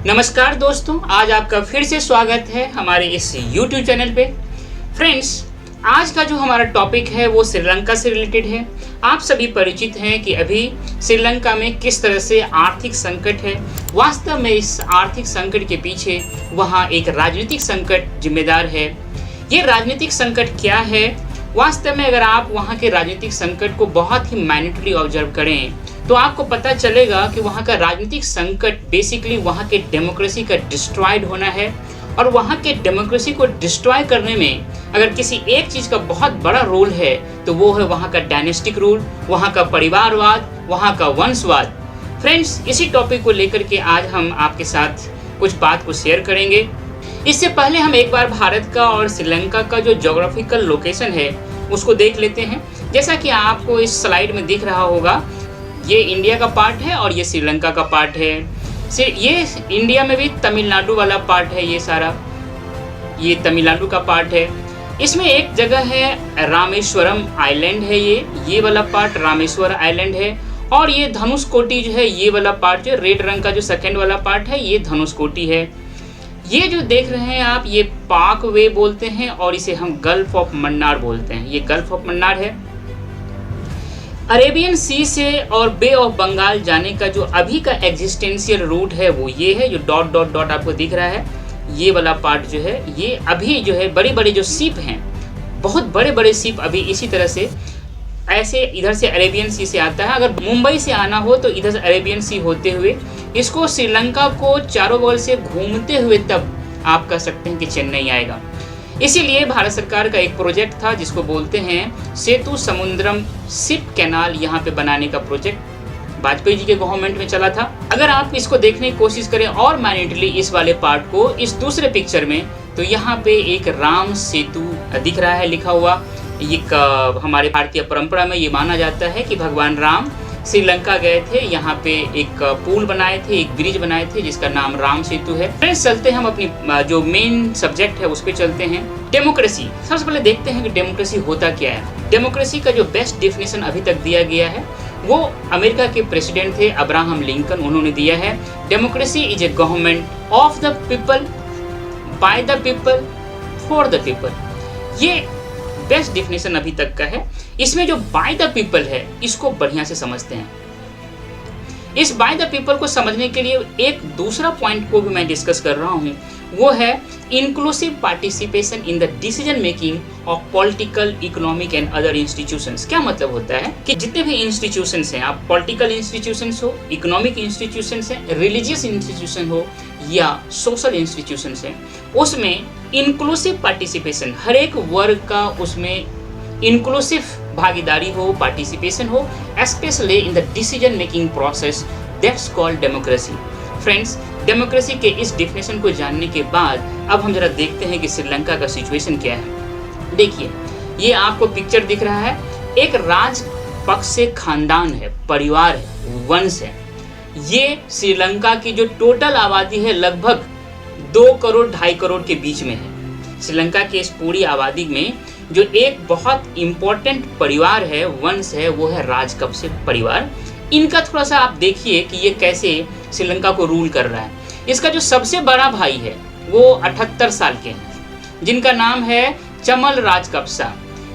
नमस्कार दोस्तों, आज आपका फिर से स्वागत है हमारे इस YouTube चैनल पे। फ्रेंड्स, आज का जो हमारा टॉपिक है वो श्रीलंका से रिलेटेड है। आप सभी परिचित हैं कि अभी श्रीलंका में किस तरह से आर्थिक संकट है। वास्तव में इस आर्थिक संकट के पीछे वहाँ एक राजनीतिक संकट जिम्मेदार है। ये राजनीतिक संकट क्या है? वास्तव में अगर आप वहाँ के राजनीतिक संकट को बहुत ही माइन्यूटली ऑब्जर्व करें तो आपको पता चलेगा कि वहाँ का राजनीतिक संकट बेसिकली वहाँ के डेमोक्रेसी का डिस्ट्रॉयड होना है। और वहाँ के डेमोक्रेसी को डिस्ट्रॉय करने में अगर किसी एक चीज़ का बहुत बड़ा रोल है तो वो है वहाँ का डायनेस्टिक रूल, वहाँ का परिवारवाद, वहाँ का वंशवाद। फ्रेंड्स, इसी टॉपिक को लेकर के आज हम आपके साथ कुछ बात को शेयर करेंगे। इससे पहले हम एक बार भारत का और श्रीलंका का जो ज्योग्राफिकल लोकेशन है उसको देख लेते हैं। जैसा कि आपको इस स्लाइड में दिख रहा होगा, ये इंडिया का पार्ट है और ये श्रीलंका का पार्ट है। ये इंडिया में भी तमिलनाडु वाला पार्ट है, ये सारा ये तमिलनाडु का पार्ट है। इसमें एक जगह है रामेश्वरम आइलैंड है, ये वाला पार्ट रामेश्वर आइलैंड है। और ये धनुषकोटी जो है, ये वाला पार्ट जो रेड रंग का जो सेकेंड वाला पार्ट है, ये धनुषकोटी है। ये जो देख रहे हैं आप, ये पाक वे बोलते हैं और इसे हम गल्फ ऑफ मन्नार बोलते हैं। ये गल्फ ऑफ मन्नार है। अरेबियन सी से और बे ऑफ बंगाल जाने का जो अभी का एग्जिस्टेंशियल रूट है वो ये है, जो डॉट डॉट डॉट आपको दिख रहा है। ये वाला पार्ट जो है, ये अभी जो है बड़े बड़े जो शिप हैं, बहुत बड़े बड़े शिप अभी इसी तरह से ऐसे इधर से अरेबियन सी से आता है। अगर मुंबई से आना हो तो इधर से अरेबियन सी होते हुए इसको श्रीलंका को चारों बगल से घूमते हुए तब आप कह सकते हैं कि चेन्नई आएगा। इसीलिए भारत सरकार का एक प्रोजेक्ट था जिसको बोलते हैं सेतु समुद्रम शिप कैनाल, यहाँ पे बनाने का प्रोजेक्ट वाजपेयी जी के गवर्नमेंट में चला था। अगर आप इसको देखने की कोशिश करें और माइन्यूटली इस वाले पार्ट को, इस दूसरे पिक्चर में, तो यहाँ पे एक राम सेतु दिख रहा है लिखा हुआ। ये हमारे भारतीय परंपरा में ये माना जाता है कि भगवान राम श्रीलंका गए थे, यहाँ पे एक पुल बनाए थे, एक ब्रिज बनाए थे जिसका नाम राम सेतु है। फ्रेंड्स, चलते हैं हम अपनी जो मेन सब्जेक्ट है उस पर चलते हैं। डेमोक्रेसी। सबसे पहले देखते हैं कि डेमोक्रेसी होता क्या है। डेमोक्रेसी का जो बेस्ट डेफिनेशन अभी तक दिया गया है वो अमेरिका के प्रेसिडेंट थे अब्राहम लिंकन, उन्होंने दिया है। Democracy is a government of the people, by the people, for the people. ये बेस्ट डेफिनेशन अभी तक का है। इसमें जो बाय द पीपल है इसको बढ़िया से समझते हैं। इस बाय द पीपल को समझने के लिए एक दूसरा पॉइंट को भी मैं डिस्कस कर रहा हूं, वो है inclusive participation in the decision making of political, economic and other institutions. क्या मतलब होता है कि जितने भी इंस्टीट्यूशंस हैं, आप पॉलिटिकल इंस्टीट्यूशंस हो, इकोनॉमिक इंस्टीट्यूशंस हैं, रिलीजियस इंस्टीट्यूशन हो या सोशल इंस्टीट्यूशंस हैं, उसमें इंक्लूसिव पार्टिसिपेशन, हर एक वर्ग का उसमें इंक्लूसिव भागीदारी हो, पार्टिसिपेशन हो, specially in the decision making process, that's called democracy. Friends, democracy के इस डेफिनेशन को जानने के बाद अब हम जरा देखते हैं कि श्रीलंका का सिचुएशन क्या है। देखिए, ये आपको पिक्चर दिख रहा है, एक राजपक्ष से खानदान है, परिवार है, वंश है। ये श्रीलंका की जो टोटल आबादी है लगभग 2 करोड़ 2.5 करोड़ के बीच में है। श्रीलंका के इस पूरी आबादी में जो एक बहुत इम्पोर्टेंट परिवार है, वंश है, वो है राजपक्ष परिवार। इनका थोड़ा सा आप देखिए कि ये कैसे श्रीलंका को रूल कर रहा है। इसका जो सबसे बड़ा भाई है वो 78 साल के हैं, जिनका नाम है चमल राजपक्सा।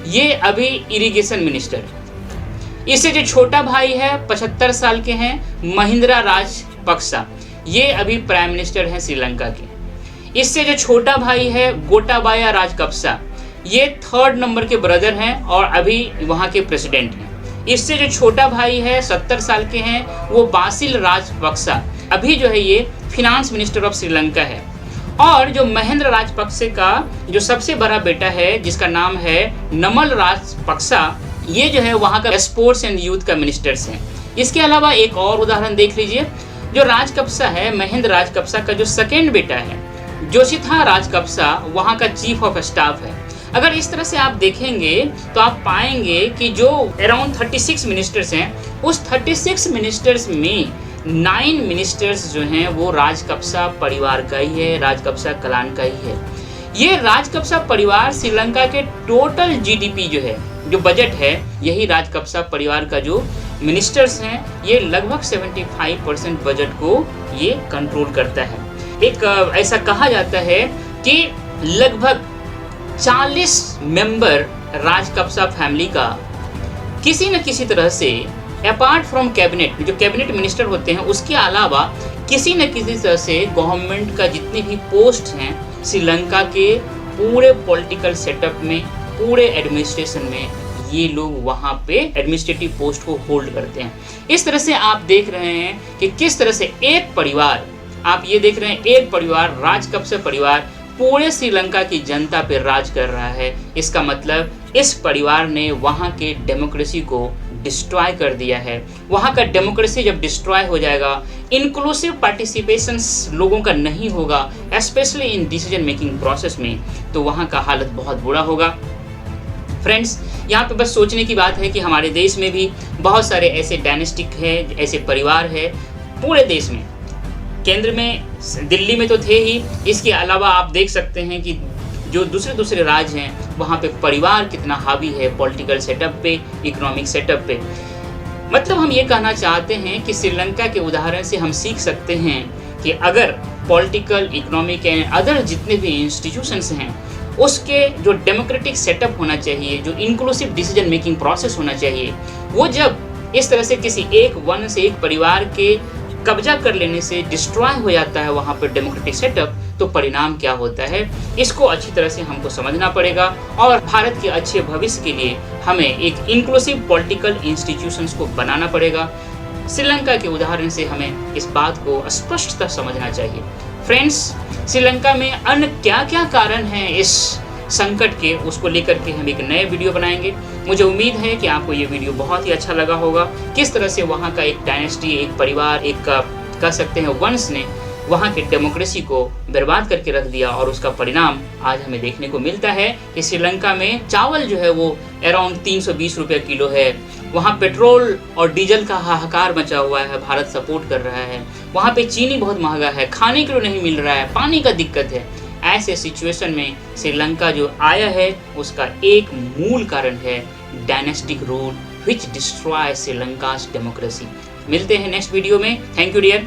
ये अभी इरिगेशन मिनिस्टर है। इससे जो छोटा भाई है 75 साल के हैं, महिंद्रा राजपक्सा, ये अभी प्राइम मिनिस्टर हैं श्रीलंका के। इससे जो छोटा भाई है गोटाबाया राजपक्सा, ये 3rd नंबर के ब्रदर हैं और अभी वहाँ के प्रेसिडेंट हैं। इससे जो छोटा भाई है 70 साल के हैं, वो बासिल राजपक्सा, अभी जो है ये फिनांस मिनिस्टर ऑफ श्रीलंका है। और जो महेंद्र राजपक्से का जो सबसे बड़ा बेटा है जिसका नाम है नमल राजपक्सा, ये जो है वहाँ का स्पोर्ट्स एंड यूथ का मिनिस्टर्स हैं। इसके अलावा एक और उदाहरण देख लीजिए, जो राजपक्सा है, महेंद्र राजपक्सा का जो सेकेंड बेटा है जोशिथा राजपक्सा, वहाँ का चीफ ऑफ स्टाफ है। अगर इस तरह से आप देखेंगे तो आप पाएंगे कि जो अराउंड 36 मिनिस्टर्स हैं, उस 36 मिनिस्टर्स में 9 मिनिस्टर्स जो हैं वो राजपक्सा परिवार का ही है, राजपक्सा क्लान का ही है। ये राजपक्सा परिवार श्रीलंका के टोटल जीडीपी जो है, जो बजट है, यही राजपक्सा परिवार का जो मिनिस्टर्स हैं, ये लगभग 75% बजट को ये कंट्रोल करता है। एक ऐसा कहा जाता है कि लगभग 40 मेंबर राजकपसा फैमिली का किसी न किसी तरह से अपार्ट फ्रॉम कैबिनेट, जो कैबिनेट मिनिस्टर होते हैं उसके अलावा किसी न किसी तरह से गवर्नमेंट का जितने भी पोस्ट हैं श्रीलंका के पूरे पॉलिटिकल सेटअप में, पूरे एडमिनिस्ट्रेशन में, ये लोग वहाँ पे एडमिनिस्ट्रेटिव पोस्ट को होल्ड करते हैं। इस तरह से आप देख रहे हैं कि किस तरह से एक परिवार, आप ये देख रहे हैं एक परिवार, राजकपसा परिवार पूरे श्रीलंका की जनता पे राज कर रहा है। इसका मतलब इस परिवार ने वहाँ के डेमोक्रेसी को डिस्ट्रॉय कर दिया है। वहाँ का डेमोक्रेसी जब डिस्ट्रॉय हो जाएगा, इंक्लूसिव पार्टिसिपेशन लोगों का नहीं होगा, specially in decision making process में, तो वहाँ का हालत बहुत बुरा होगा। फ्रेंड्स, यहाँ पे बस सोचने की बात है कि हमारे देश में भी बहुत सारे ऐसे डायनेस्टिक हैं, ऐसे परिवार है पूरे देश में। केंद्र में दिल्ली में तो थे ही, इसके अलावा आप देख सकते हैं कि जो दूसरे राज्य हैं वहाँ पे परिवार कितना हावी है पॉलिटिकल सेटअप पे, इकोनॉमिक सेटअप पे। मतलब हम ये कहना चाहते हैं कि श्रीलंका के उदाहरण से हम सीख सकते हैं कि अगर पॉलिटिकल, इकोनॉमिक एंड अदर जितने भी इंस्टीट्यूशंस हैं उसके जो डेमोक्रेटिक सेटअप होना चाहिए, जो इंक्लूसिव डिसीजन मेकिंग प्रोसेस होना चाहिए, वो जब इस तरह से किसी एक वन से, एक परिवार के कब्जा कर लेने से डिस्ट्रॉय हो जाता है वहाँ पर डेमोक्रेटिक सेटअप, तो परिणाम क्या होता है, इसको अच्छी तरह से हमको समझना पड़ेगा। और भारत के अच्छे भविष्य के लिए हमें एक इंक्लूसिव पॉलिटिकल इंस्टीट्यूशंस को बनाना पड़ेगा। श्रीलंका के उदाहरण से हमें इस बात को स्पष्टतः समझना चाहिए। फ्रेंड्स, श्रीलंका में अन्य क्या क्या कारण हैं इस संकट के, उसको लेकर के हम एक नए वीडियो बनाएंगे। मुझे उम्मीद है कि आपको ये वीडियो बहुत ही अच्छा लगा होगा। किस तरह से वहाँ का एक डायनेस्टी, एक परिवार, एक कह सकते हैं वंश ने वहाँ के डेमोक्रेसी को बर्बाद करके रख दिया, और उसका परिणाम आज हमें देखने को मिलता है कि श्रीलंका में चावल जो है वो अराउंड 320 रुपये किलो है। वहाँ पेट्रोल और डीजल का हाहाकार मचा हुआ है, भारत सपोर्ट कर रहा है। वहाँ पे चीनी बहुत महंगा है, खाने के लिए नहीं मिल रहा है, पानी का दिक्कत है। ऐसे सिचुएशन में श्रीलंका जो आया है उसका एक मूल कारण है dynastic rule which destroy Sri Lanka's democracy. मिलते हैं नेक्स्ट वीडियो में। Thank you dear.